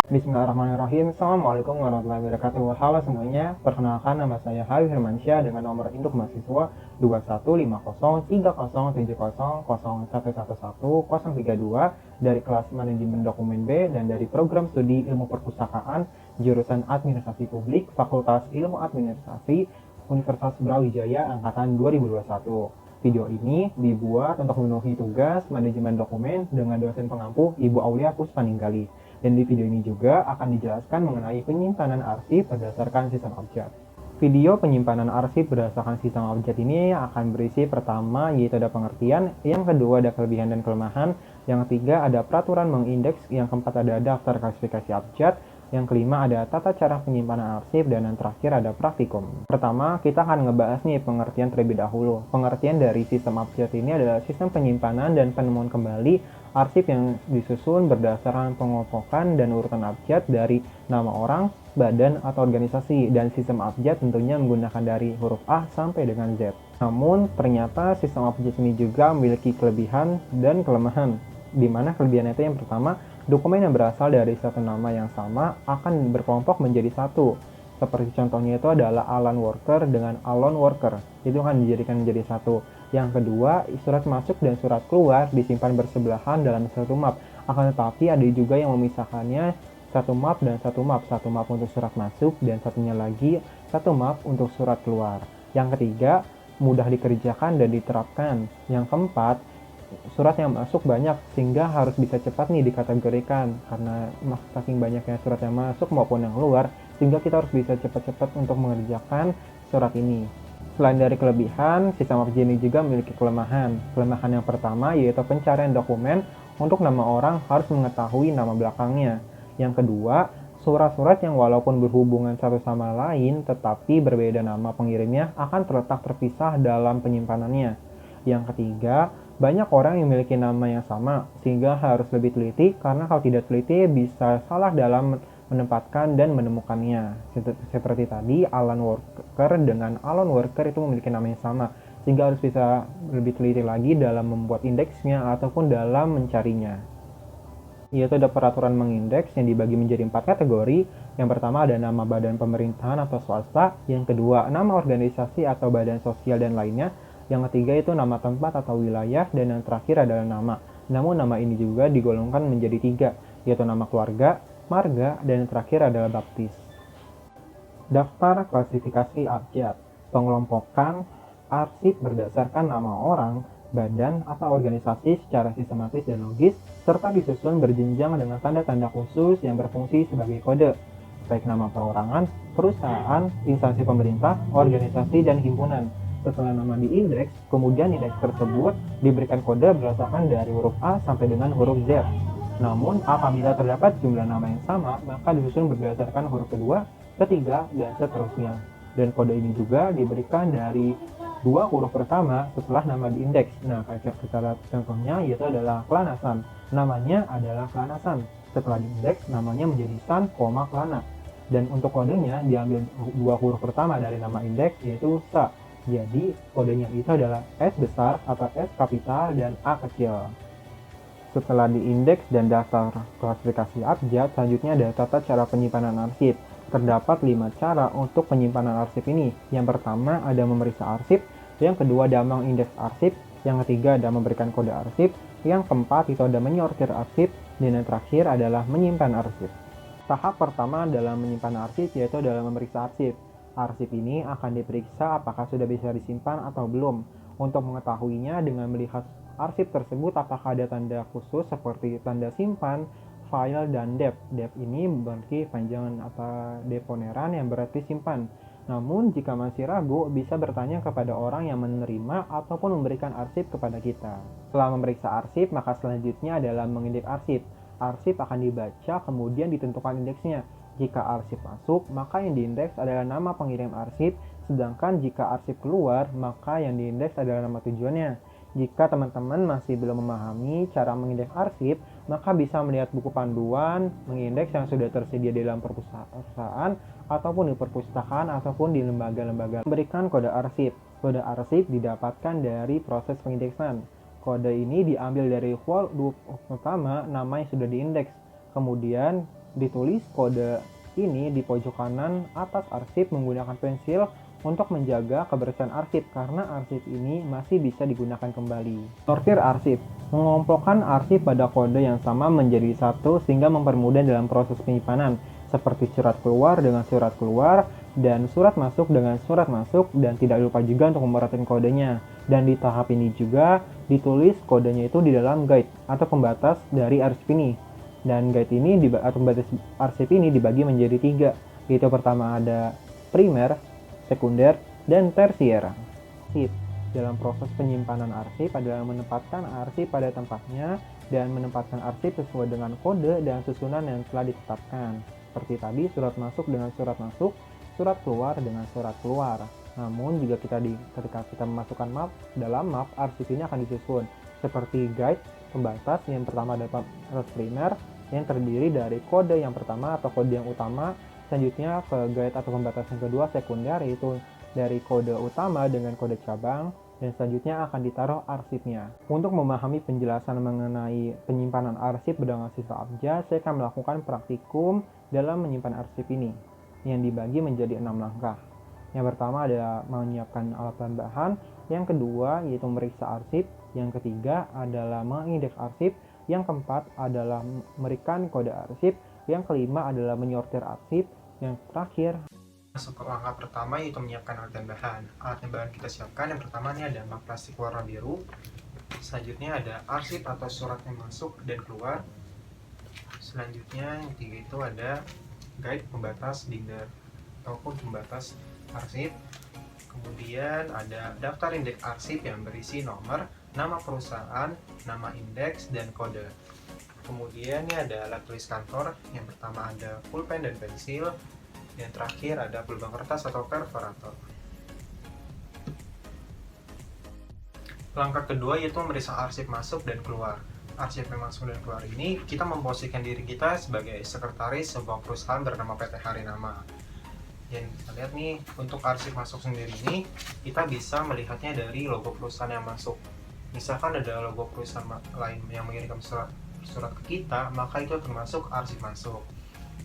Bismillahirrahmanirrahim. Assalamualaikum warahmatullahi wabarakatuh. Halo semuanya, perkenalkan nama saya Habib Firmansyah dengan nomor induk mahasiswa 215030300111 dari kelas Manajemen Dokumen B dan dari program studi Ilmu Perpustakaan jurusan Administrasi Publik Fakultas Ilmu Administrasi Universitas Brawijaya angkatan 2021. Video ini dibuat untuk memenuhi tugas manajemen dokumen dengan dosen pengampu Ibu Aulia Puspaninggali. Dan di video ini juga akan dijelaskan mengenai penyimpanan arsip berdasarkan sistem abjad. Video penyimpanan arsip berdasarkan sistem abjad ini akan berisi pertama yaitu ada pengertian, yang kedua ada kelebihan dan kelemahan, yang ketiga ada peraturan mengindeks, yang keempat ada daftar klasifikasi abjad, yang kelima ada tata cara penyimpanan arsip, dan yang terakhir ada praktikum. Pertama, kita akan ngebahas nih pengertian terlebih dahulu. Pengertian dari sistem abjad ini adalah sistem penyimpanan dan penemuan kembali arsip yang disusun berdasarkan pengelompokan dan urutan abjad dari nama orang, badan, atau organisasi, dan sistem abjad tentunya menggunakan dari huruf A sampai dengan Z. Namun, ternyata sistem abjad ini juga memiliki kelebihan dan kelemahan, di mana kelebihannya itu yang pertama, dokumen yang berasal dari satu nama yang sama akan berkelompok menjadi satu. Seperti contohnya itu adalah Alan Worker dengan Alone Worker. Itu akan dijadikan menjadi satu. Yang kedua, surat masuk dan surat keluar disimpan bersebelahan dalam satu map. Akan tetapi ada juga yang memisahkannya satu map dan satu map. Satu map untuk surat masuk dan satunya lagi satu map untuk surat keluar. Yang ketiga, mudah dikerjakan dan diterapkan. Yang keempat, surat yang masuk banyak sehingga harus bisa cepat nih dikategorikan karena saking banyaknya surat yang masuk maupun yang keluar sehingga kita harus bisa cepat-cepat untuk mengerjakan surat ini. Selain dari kelebihan, sistem abjad ini juga memiliki kelemahan. Kelemahan yang pertama yaitu pencarian dokumen untuk nama orang harus mengetahui nama belakangnya. Yang kedua, surat-surat yang walaupun berhubungan satu sama lain tetapi berbeda nama pengirimnya akan terletak terpisah dalam penyimpanannya. Yang ketiga, banyak orang yang memiliki nama yang sama, sehingga harus lebih teliti karena kalau tidak teliti bisa salah dalam menempatkan dan menemukannya. Seperti tadi, Alan Worker dengan Alone Worker itu memiliki nama yang sama, sehingga harus bisa lebih teliti lagi dalam membuat indeksnya ataupun dalam mencarinya. Yaitu ada peraturan mengindeks yang dibagi menjadi 4 kategori. Yang pertama ada nama badan pemerintahan atau swasta, yang kedua nama organisasi atau badan sosial dan lainnya, yang ketiga itu nama tempat atau wilayah, dan yang terakhir adalah nama. Namun nama ini juga digolongkan menjadi 3, yaitu nama keluarga, marga, dan yang terakhir adalah baptis. Daftar klasifikasi abjad. Pengelompokan arsip berdasarkan nama orang, badan, atau organisasi secara sistematis dan logis, serta disusun berjenjang dengan tanda-tanda khusus yang berfungsi sebagai kode, baik nama perorangan, perusahaan, instansi pemerintah, organisasi, dan himpunan. Setelah nama diindeks, kemudian indeks tersebut diberikan kode berdasarkan dari huruf A sampai dengan huruf Z. Namun, apabila terdapat jumlah nama yang sama, maka disusun berdasarkan huruf kedua, ketiga, dan seterusnya. Dan kode ini juga diberikan dari dua huruf pertama setelah nama diindeks. Nah, secara contohnya yaitu adalah kelanasan. Namanya adalah kelanasan. Setelah diindeks, namanya menjadi san, kelana. Dan untuk kodenya diambil dua huruf pertama dari nama indeks yaitu sa. Jadi, kodenya itu adalah S besar atau S kapital dan A kecil. Setelah diindeks dan daftar klasifikasi abjad, selanjutnya ada tata cara penyimpanan arsip. Terdapat 5 cara untuk penyimpanan arsip ini. Yang pertama ada memeriksa arsip, yang kedua ada mengindeks arsip, yang ketiga ada memberikan kode arsip, yang keempat itu ada menyortir arsip, dan yang terakhir adalah menyimpan arsip. Tahap pertama dalam menyimpan arsip yaitu dalam memeriksa arsip. Arsip ini akan diperiksa apakah sudah bisa disimpan atau belum. Untuk mengetahuinya dengan melihat arsip tersebut apakah ada tanda khusus seperti tanda simpan, file, dan dep. Dep ini berarti panjangan atau deponeran yang berarti simpan. Namun jika masih ragu, bisa bertanya kepada orang yang menerima ataupun memberikan arsip kepada kita. Setelah memeriksa arsip, maka selanjutnya adalah mengindeks arsip. Arsip akan dibaca, kemudian ditentukan indeksnya. Jika arsip masuk, maka yang diindeks adalah nama pengirim arsip, sedangkan jika arsip keluar, maka yang diindeks adalah nama tujuannya. Jika teman-teman masih belum memahami cara mengindeks arsip, maka bisa melihat buku panduan mengindeks yang sudah tersedia di dalam perpustakaan ataupun di perpustakaan ataupun di lembaga-lembaga. Memberikan kode arsip. Kode arsip didapatkan dari proses pengindeksan. Kode ini diambil dari huruf pertama nama yang sudah diindeks. Kemudian Ditulis kode ini di pojok kanan atas arsip menggunakan pensil untuk menjaga kebersihan arsip karena arsip ini masih bisa digunakan kembali. Sortir arsip mengelompokkan arsip pada kode yang sama menjadi satu sehingga mempermudah dalam proses penyimpanan, seperti surat keluar dengan surat keluar dan surat masuk dengan surat masuk, dan tidak lupa juga untuk memeratin kodenya. Dan di tahap ini juga ditulis kodenya itu di dalam guide atau pembatas dari arsip ini. Dan guide ini atau pembatas arsip ini dibagi menjadi 3, yaitu pertama ada primer, sekunder, dan tersier. Arsip dalam proses penyimpanan arsip adalah menempatkan arsip pada tempatnya dan menempatkan arsip sesuai dengan kode dan susunan yang telah ditetapkan. Seperti tadi, surat masuk dengan surat masuk, surat keluar dengan surat keluar. Namun jika ketika kita memasukkan map, dalam map arsip ini akan disusun seperti guide, pembatas yang pertama dapat primer yang terdiri dari kode yang pertama atau kode yang utama, selanjutnya ke guide atau pembatas yang kedua sekunder, yaitu dari kode utama dengan kode cabang, dan selanjutnya akan ditaruh arsipnya. Untuk memahami penjelasan mengenai penyimpanan arsip dengan siswa abjad, saya akan melakukan praktikum dalam menyimpan arsip ini yang dibagi menjadi 6 langkah. Yang pertama adalah menyiapkan alat bahan, yang kedua yaitu memeriksa arsip, yang ketiga adalah mengindeks arsip, yang keempat adalah memberikan kode arsip, yang kelima adalah menyortir arsip, yang terakhir masuk ke langkah pertama yaitu menyiapkan alat dan bahan. Alat dan bahan kita siapkan, yang pertama ini ada map plastik warna biru, selanjutnya ada arsip atau surat yang masuk dan keluar, selanjutnya yang ketiga itu ada guide pembatas binder ataupun pembatas arsip, kemudian ada daftar indeks arsip yang berisi nomor, nama perusahaan, nama indeks, dan kode. Kemudian ini ada alat tulis kantor, yang pertama ada pulpen dan pensil, yang terakhir ada pulpen kertas atau perforator. Langkah kedua yaitu memeriksa arsip masuk dan keluar. Arsip yang masuk dan keluar ini kita memposisikan diri kita sebagai sekretaris sebuah perusahaan bernama PT Harinama. Dan kita lihat nih, untuk arsip masuk sendiri ini kita bisa melihatnya dari logo perusahaan yang masuk. Misalkan ada logo perusahaan lain yang mengirimkan surat ke kita, maka itu termasuk arsip masuk.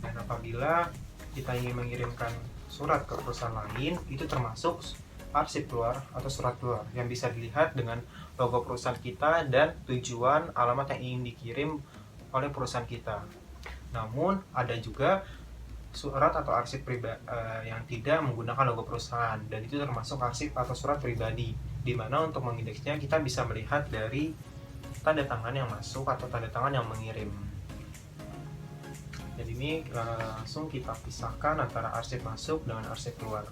Dan apabila kita ingin mengirimkan surat ke perusahaan lain, itu termasuk arsip keluar atau surat keluar yang bisa dilihat dengan logo perusahaan kita dan tujuan alamat yang ingin dikirim oleh perusahaan kita. Namun ada juga surat atau arsip yang tidak menggunakan logo perusahaan, dan itu termasuk arsip atau surat pribadi, di mana untuk mengindeksnya kita bisa melihat dari tanda tangan yang masuk atau tanda tangan yang mengirim. Jadi ini langsung kita pisahkan antara arsip masuk dengan arsip keluar.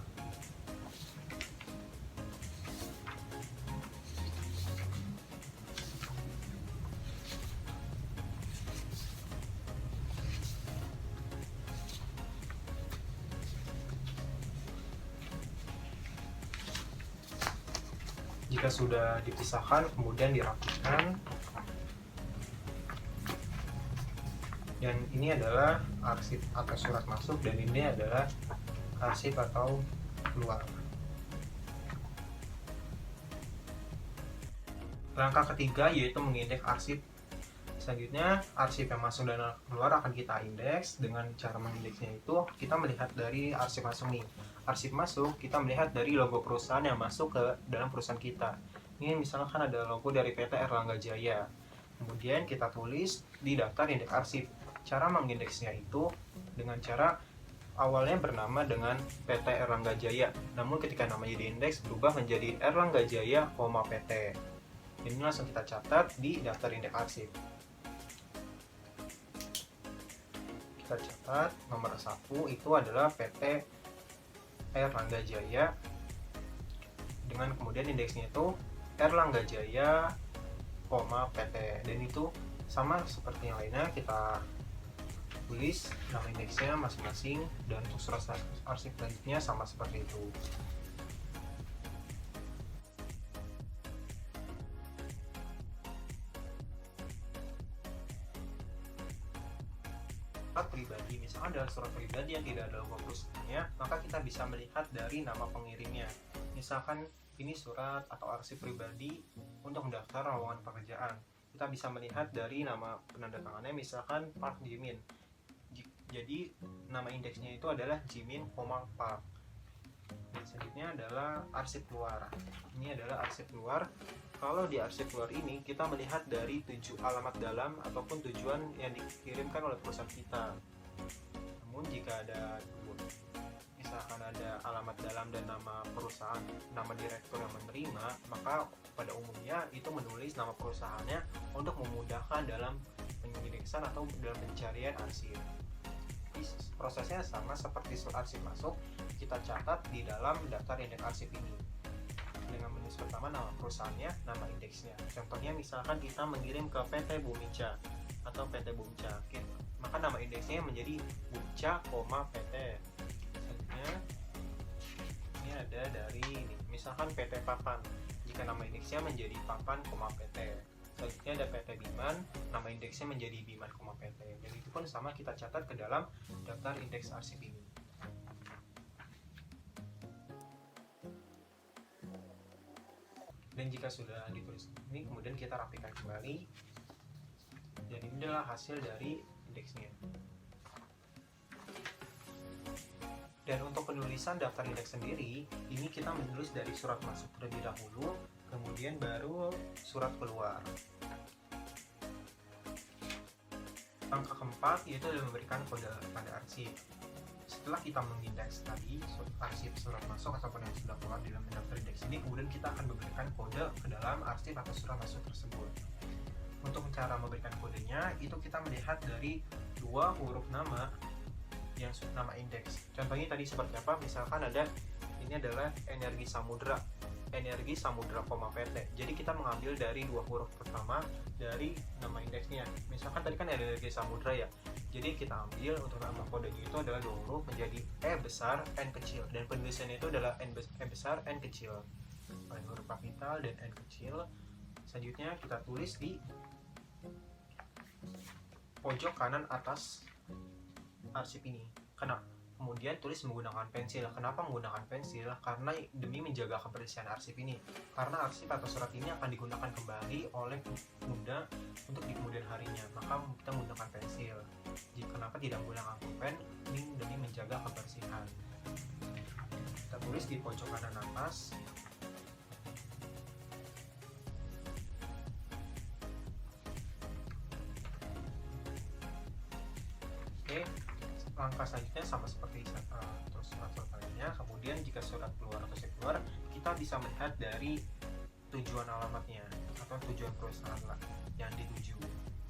Jika sudah dipisahkan, kemudian dirapikan. Dan ini adalah arsip atau surat masuk, dan ini adalah arsip atau keluar. Langkah ketiga yaitu mengindeks arsip. Selanjutnya, arsip yang masuk dan keluar akan kita indeks. Dengan cara mengindeksnya itu, kita melihat dari arsip masuk nih. Arsip masuk, kita melihat dari logo perusahaan yang masuk ke dalam perusahaan kita. Ini misalkan ada logo dari PT Erlangga Jaya. Kemudian kita tulis di daftar indeks arsip. Cara mengindeksnya itu dengan cara awalnya bernama dengan PT Erlangga Jaya. Namun ketika namanya diindeks berubah menjadi Erlangga Jaya, PT. Ini langsung kita catat di daftar indeks arsip. Kita catat nomor 1 itu adalah PT Erlangga Jaya, dengan kemudian indeksnya itu Erlangga Jaya, PT, dan itu sama seperti yang lainnya, kita tulis nama indeksnya masing-masing, dan untuk surat arsip selanjutnya sama seperti itu. Surat pribadi, misalkan adalah surat pribadi yang tidak ada logo perusahaannya, maka kita bisa melihat dari nama pengirimnya. Misalkan ini surat atau arsip pribadi untuk mendaftar lowongan pekerjaan, kita bisa melihat dari nama penanda tangannya, misalkan Park Jimin. Jadi nama indeksnya itu adalah Jimin, Park. Dan selanjutnya adalah arsip luar. Ini adalah arsip luar. Kalau di arsip luar ini kita melihat dari 7 alamat dalam ataupun tujuan yang dikirimkan oleh perusahaan kita. Namun jika ada misalkan ada alamat dalam dan nama perusahaan, nama direktur yang menerima, maka pada umumnya itu menulis nama perusahaannya untuk memudahkan dalam pengindeksan atau dalam pencarian arsip. Prosesnya sama seperti arsip masuk, kita catat di dalam daftar indeks arsip ini dengan menulis pertama nama perusahaannya, nama indeksnya. Contohnya misalkan kita mengirim ke PT Bumica atau PT Bumca, maka nama indeksnya menjadi Bumca, PT. Selanjutnya ini ada dari ini, misalkan PT Papan, jika nama indeksnya menjadi Papan, PT. Selanjutnya ada PT Biman, nama indeksnya menjadi Biman, PT. Dan itu pun sama kita catat ke dalam daftar indeks arsip ini. Dan jika sudah ditulis ini, kemudian kita rapikan kembali. Dan ini adalah hasil dari indeksnya. Dan untuk penulisan daftar indeks sendiri, ini kita menulis dari surat masuk terlebih dahulu, kemudian baru surat keluar. Langkah keempat yaitu adalah memberikan kode pada arsip. Setelah kita mengindeks tadi arsip surat masuk ataupun yang sudah keluar di dalam daftar indeks ini, kemudian kita akan memberikan kode ke dalam arsip atau surat masuk tersebut. Untuk cara memberikan kodenya, itu kita melihat dari 2 huruf nama yang nama indeks. Contohnya tadi seperti apa? Misalkan ada, ini adalah Energi Samudra, PT. Jadi kita mengambil dari 2 huruf pertama dari nama indeksnya. Misalkan tadi kan Energi Samudra ya. Jadi kita ambil untuk nama kodenya itu adalah 2 huruf menjadi E besar, N kecil, dan penulisannya itu adalah E besar, N kecil. Pada huruf kapital dan N kecil. Selanjutnya kita tulis di pojok kanan atas arsip ini. Kemudian tulis menggunakan pensil. Kenapa menggunakan pensil? Karena demi menjaga kebersihan arsip ini. Karena arsip atau surat ini akan digunakan kembali oleh Bunda untuk di kemudian harinya. Maka kita menggunakan pensil. Kenapa tidak menggunakan pulpen? Ini demi menjaga kebersihan. Kita tulis di pojok kanan atas. Oke. Langkah selanjutnya sama seperti terus surat lainnya. Kemudian jika surat keluar atau keluar, kita bisa melihat dari tujuan alamatnya atau tujuan perusahaan yang dituju.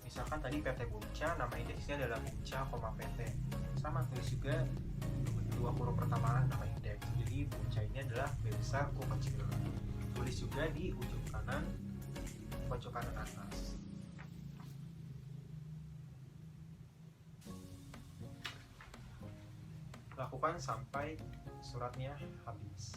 Misalkan tadi PT Bumca, nama indeksnya adalah Bumca, PT. Sama tulis juga 2 huruf pertama nama indeks. Jadi Bumca ini adalah B besar, U kecil. Tulis juga di ujung kanan, pojok kanan atas. Lakukan sampai suratnya habis.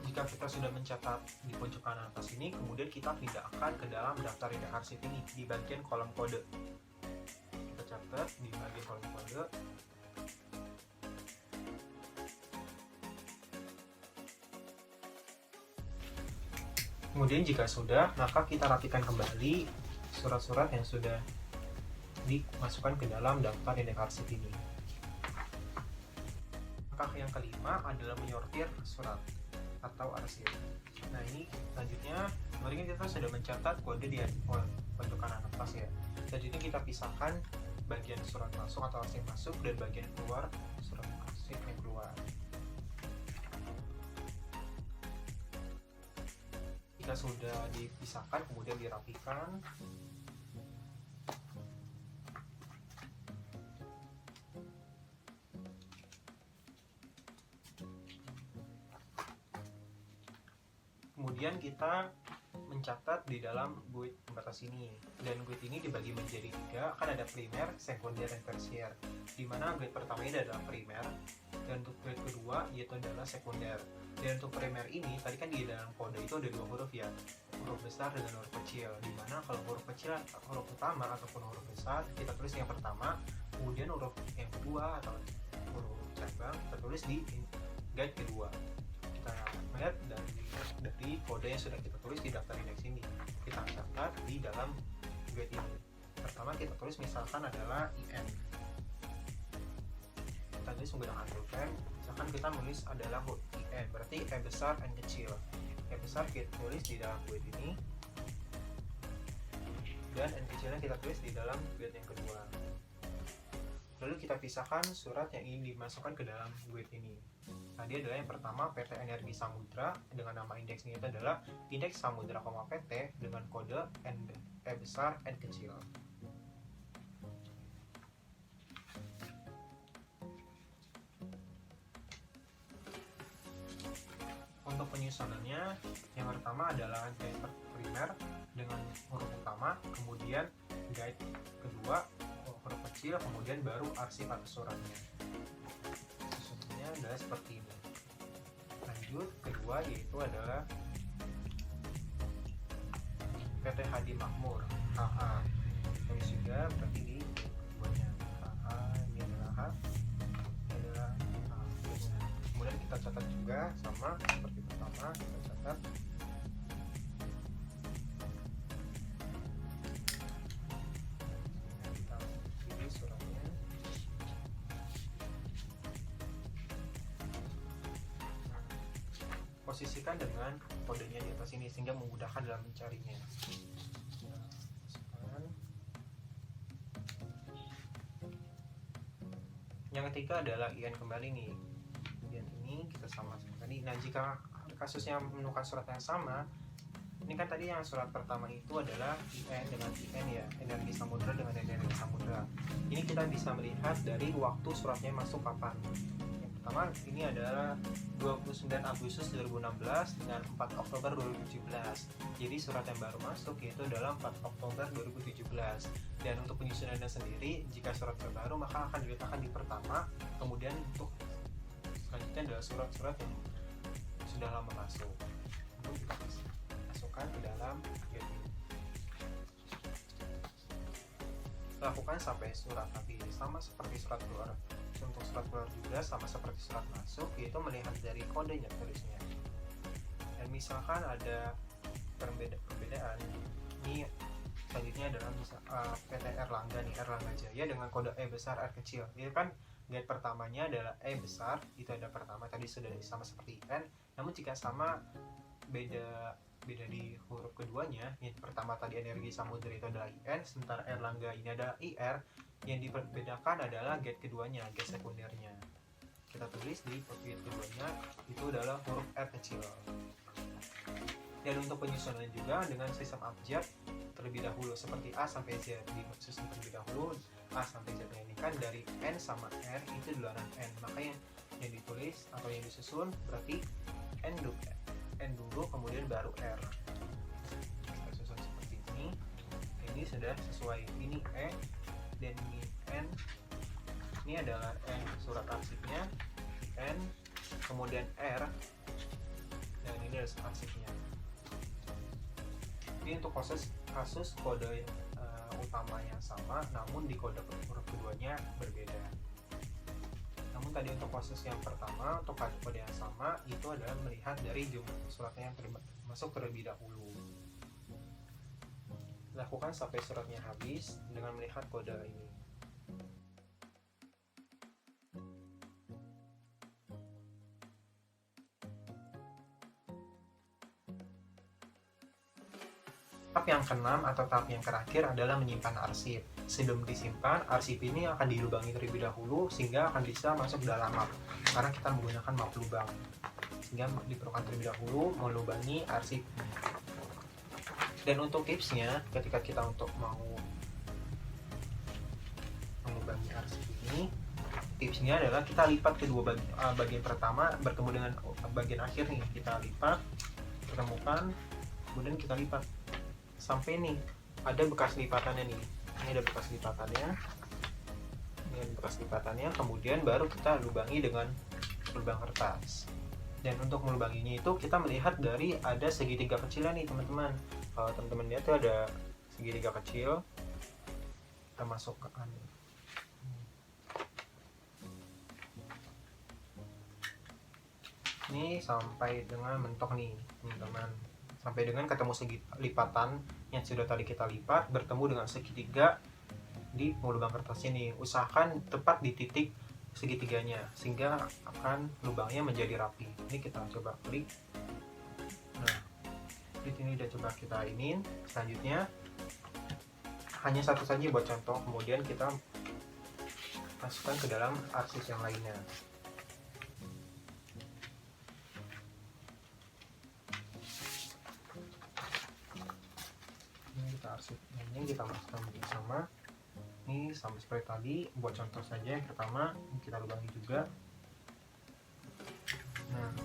Jika kita sudah mencatat di pojok kanan atas ini, kemudian kita pindahkan ke dalam daftar indeks arsip ini di bagian kolom kode. Kita catat di bagian kolom kode. Kemudian jika sudah, maka kita rapikan kembali surat-surat yang sudah dimasukkan ke dalam daftar indeks arsip ini. Langkah yang kelima adalah menyortir surat atau arsip. Nah ini selanjutnya, kemarin kita sudah mencatat kode di pojok kanan atas ya. Selanjutnya kita pisahkan bagian surat masuk atau arsip masuk dan bagian keluar surat arsip yang keluar. Jika sudah dipisahkan, kemudian dirapikan. Kemudian kita mencatat di dalam guide pembatas ini. Dan guide ini dibagi menjadi 3, akan ada primer, sekunder, dan tersier. Di mana guide pertama ini adalah primer, dan untuk guide kedua yaitu adalah sekunder. Dan untuk primer ini, tadi kan di dalam kode itu ada 2 huruf ya, huruf besar dengan huruf kecil. Dimana kalau huruf kecil, huruf utama ataupun huruf besar, kita tulis yang pertama, kemudian huruf yang kedua atau huruf cabang kita tulis di guide kedua. kita lihat dari kode yang sudah kita tulis di daftar indeks ini, kita catat di dalam guide ini. Pertama kita tulis misalkan adalah IN, kita tulis menggunakan pulpen. Misalkan kita menulis adalah IN, berarti E besar N kecil. E besar kita tulis di dalam guide ini, dan N kecilnya kita tulis di dalam guide yang kedua. Lalu kita pisahkan surat yang ingin dimasukkan ke dalam guide ini. Tadi adalah yang pertama PT Energi Samudra dengan nama indeksnya itu adalah indeks Samudra, PT dengan kode E besar N kecil. Untuk penyusunannya, yang pertama adalah guide primer dengan huruf utama, kemudian guide kedua huruf kecil, kemudian baru arsip atau suratnya. Susunannya adalah seperti ini. Lanjut, kedua yaitu adalah PT Hadi Makmur HA. Tulis juga berarti di keduanya. HA ini adalah H, ini adalah A. Kemudian kita catat juga sama seperti pertama, kita catat suratnya. Posisikan dengan kodenya di atas ini sehingga memudahkan dalam mencarinya. Yang ketiga adalah IN kembali nih. IN ini kita sama tadi. Nah, jika kasusnya menemukan surat yang sama, ini kan tadi yang surat pertama itu adalah IN dengan IN ya, Energi Samudra dengan Energi Samudra. Ini kita bisa melihat dari waktu suratnya masuk kapan. Yang pertama ini adalah 29 Agustus 2016 dengan 4 Oktober 2017. Jadi surat yang baru masuk yaitu adalah 4 Oktober 2017. Dan untuk penyusunannya sendiri, jika surat terbaru maka akan diletakkan di pertama, kemudian untuk selanjutnya adalah surat-surat yang sudah lama masuk. Untuk kita masukkan ke dalam guide ini. Lakukan sampai surat habis, sama seperti surat keluar. Untuk surat keluar juga sama seperti surat masuk, yaitu melihat dari kodenya tulisnya. Dan misalkan ada perbedaan, ini selanjutnya adalah PT Erlangga nih, Erlangga Jaya dengan kode E besar R kecil. Ini kan guide pertamanya adalah E besar, itu ada pertama tadi sudah sama seperti N. Namun jika sama beda di huruf keduanya, yang pertama tadi Energi Samudra itu adalah IN, sementara Erlangga ini adalah IR. Yang dibedakan adalah guide keduanya, guide sekundernya. Kita tulis di guide keduanya itu adalah huruf R kecil. Dan untuk penyusunan juga dengan sistem abjad terlebih dahulu seperti A sampai Z, disusun terlebih dahulu. A sampai Z ini kan dari N sama R itu duluan N, maka yang ditulis atau yang disusun berarti N dulu kemudian baru R. Kita susun seperti ini. Ini sudah sesuai. Ini E dan ini N. Ini adalah N surat arsipnya, N kemudian R, dan ini adalah arsipnya. Ini untuk kasus kode utamanya sama, namun di kode huruf keduanya berbeda. Namun tadi untuk proses yang pertama, untuk kode yang sama, itu adalah melihat dari jumlah suratnya yang masuk terlebih dahulu. Lakukan sampai suratnya habis dengan melihat kode ini. Tahap yang keenam atau tahap yang terakhir adalah menyimpan arsip. Sebelum disimpan, arsip ini akan dilubangi terlebih dahulu sehingga akan bisa masuk dalam map. Karena kita menggunakan map lubang, sehingga diperlukan terlebih dahulu melubangi arsip. Dan untuk tipsnya, ketika kita untuk mau melubangi arsip ini, tipsnya adalah kita lipat kedua bagian pertama bertemu dengan bagian akhir nih. Kita lipat, pertemukan, kemudian kita lipat sampai nih ada bekas lipatannya nih. Ini ada bekas lipatannya, kemudian baru kita lubangi dengan lubang kertas. Dan untuk melubanginya itu kita melihat dari ada segitiga kecilnya nih teman-teman. Kalau teman-teman lihat tuh ada segitiga kecil, kita masukkan. Ini sampai dengan mentok nih teman-teman, sampai dengan ketemu segi lipatan yang sudah tadi kita lipat bertemu dengan segitiga di lubang kertas ini. Usahakan tepat di titik segitiganya sehingga akan lubangnya menjadi rapi. Ini kita coba klik. Nah, di sini udah coba kita inin. Selanjutnya hanya satu saja buat contoh, kemudian kita masukkan ke dalam arsip yang lainnya. Ini kita arsip ini kita masukkan bersama. Ini sama seperti tadi, buat contoh saja yang pertama kita lubangi juga. Nah,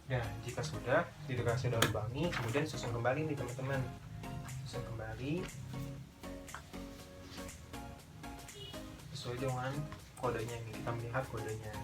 dan jika sudah lubangi, kemudian susun kembali nih teman-teman, susun kembali sesuai dengan kodenya. Ini kita melihat kodenya.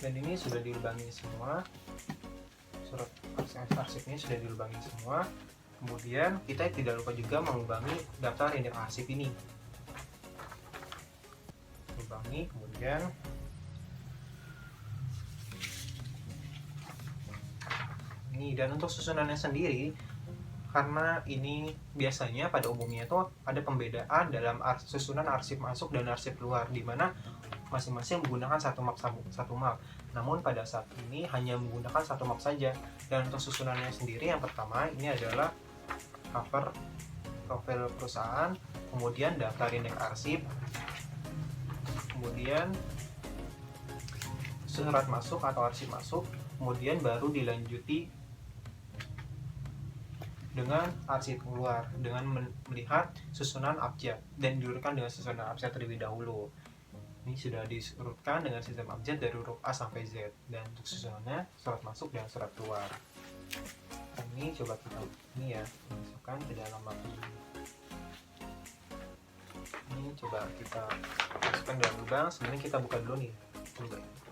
Dan ini sudah dilubangi semua, surat arsipnya sudah dilubangi semua. Kemudian kita tidak lupa juga melubangi daftar indeks arsip ini. Lubangi, kemudian ini. Dan untuk susunannya sendiri, karena ini biasanya pada umumnya itu ada pembedaan dalam susunan arsip masuk dan arsip keluar, di mana masing-masing menggunakan satu map. Namun pada saat ini hanya menggunakan satu map saja. Dan untuk susunannya sendiri, yang pertama ini adalah cover profil perusahaan, kemudian daftar indeks arsip, kemudian surat masuk atau arsip masuk, kemudian baru dilanjuti dengan arsip keluar dengan melihat susunan abjad dan diurutkan dengan susunan abjad terlebih dahulu. Ini sudah diurutkan dengan sistem abjad dari huruf A sampai Z, dan untuk susunannya surat masuk dan surat keluar. Ini coba kita masukkan ke dalam map ini. Ini coba kita masukkan dalam lubang. Sebenarnya kita buka dulu nih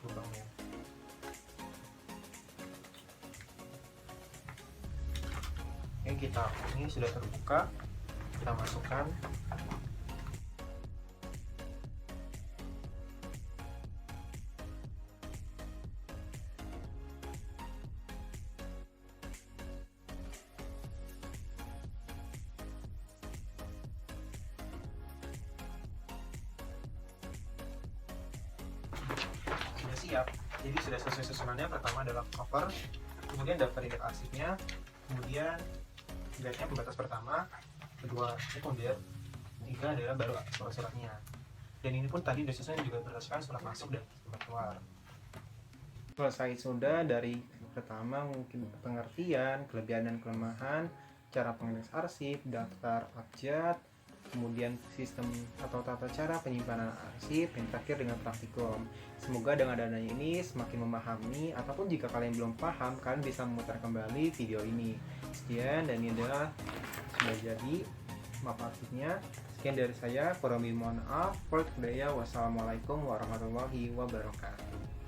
lubangnya. Ini sudah terbuka, kita masukkan. Sudah siap, jadi sudah selesai susunannya. Pertama adalah cover, kemudian daftar indeks arsipnya, kemudian guide-nya pembatas pertama, kedua sekunder, tiga adalah baru surat-suratnya. Dan ini pun tadi disusun juga berdasarkan surat masuk dan surat keluar. Selesai sudah dari pertama mungkin pengertian, kelebihan dan kelemahan, cara pengindeks arsip, daftar abjad, kemudian sistem atau tata cara penyimpanan arsip, yang terakhir dengan praktikum. Semoga dengan adanya ini semakin memahami, ataupun jika kalian belum paham, kalian bisa memutar kembali video ini. Sekian, dan ini adalah sudah jadi map arsipnya. Sekian dari saya, kurang lebih mohon maaf. Wassalamualaikum warahmatullahi wabarakatuh.